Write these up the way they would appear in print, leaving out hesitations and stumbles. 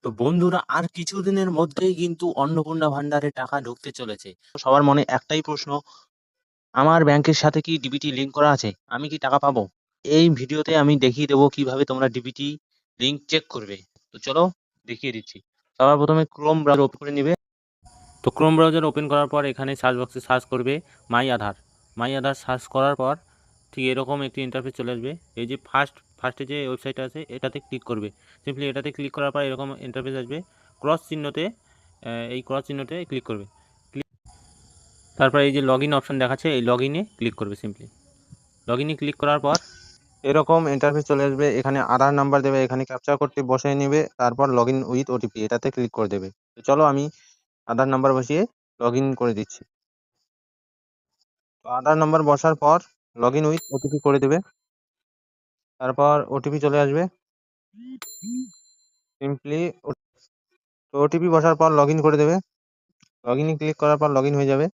তো বন্ধুরা, আর কিছুদিনের মধ্যেই কিন্তু অন্নপূর্ণা ভান্ডারে টাকা ঢুকতে চলেছে। সবার মনে একটাই প্রশ্ন, আমার ব্যাংকের সাথে কি ডিবিটি লিংক করা আছে? আমি কি টাকা পাবো? এই ভিডিওতে আমি দেখিয়ে দেবো কিভাবে তোমরা ডিবিটি লিংক চেক করবে। তো চলো দেখিয়ে দিচ্ছি। সবার প্রথমে ক্রোম ব্রাউজার ওপেন করে নিবে। তো ক্রোম ব্রাউজার ওপেন করার পর এখানে সার্চ বক্সে সার্চ করবে মাই আধার। মাই আধার সার্চ করার পর ঠিক এরকম একটি ইন্টারফেস চলে আসবে। এই যে ফার্স্টে যে ওয়েবসাইট আছে এটাতে ক্লিক করবে। সিম্পলি এটাতে ক্লিক করার পর এরকম ইন্টারফেস আসবে। ক্রস চিহ্নতে এই ক্রস চিহ্নতে ক্লিক করবে। তারপর এই যে লগ ইন অপশান দেখাচ্ছে, এই লগ ইনে ক্লিক করবে। সিম্পলি লগ ইনে ক্লিক করার পর এরকম ইন্টারফেস চলে আসবে। এখানে আধার নাম্বার দেবে, এখানে ক্যাপচা কোডটি বসিয়ে নেবে, তারপর লগ ইন উইথ ওটিপি এটাতে ক্লিক করে দেবে। তো চলো আমি আধার নাম্বার বসিয়ে লগ ইন করে দিচ্ছি। তো আধার নাম্বার বসার পর লগ ইন উইথ ওটিপি করে দেবে। তারপর ওটিপি চলে আসবে। সিম্পলি ওটিপি বসার পর লগ ইন করে দেবে। লগ ইনে ক্লিক করার পর লগ ইন হয়ে যাবে।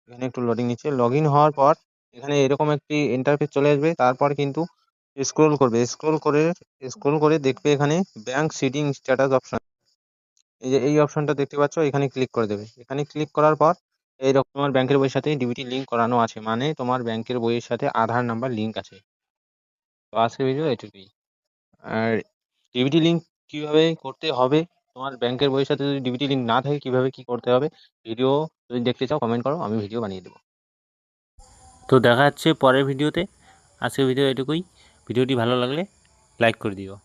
এখানে একটু লোডিং নিচ্ছে। লগ ইন হওয়ার পর এখানে এরকম একটি ইন্টারফেস চলে আসবে। তারপর কিন্তু স্ক্রোল করবে, স্ক্রোল করে দেখবে এখানে ব্যাংক সিটিং স্ট্যাটাস অপশন। এই যে এই অপশনটা দেখতে পাচ্ছ, এখানে ক্লিক করে দেবে। এখানে ক্লিক করার পর এইরকম তোমার ব্যাংকের বইয়ের সাথে ডিবিটি লিঙ্ক করানো আছে, মানে তোমার ব্যাংকের বইয়ের সাথে আধার নাম্বার লিঙ্ক আছে। তো আজকের ভিডিও এটুকুই। আর ডিবিটি লিঙ্ক কিভাবে করতে হবে, তোমার ব্যাংকের বইয়ের সাথে যদি ডিবিটি লিঙ্ক না থাকে কিভাবে কি করতে হবে, ভিডিও যদি দেখতে চাও কমেন্ট করো, আমি ভিডিও বানিয়ে দেবো। তো দেখা যাচ্ছে পরের ভিডিওতে। আজকের ভিডিও এটুকুই। ভিডিওটি ভালো লাগলে লাইক করে দিও।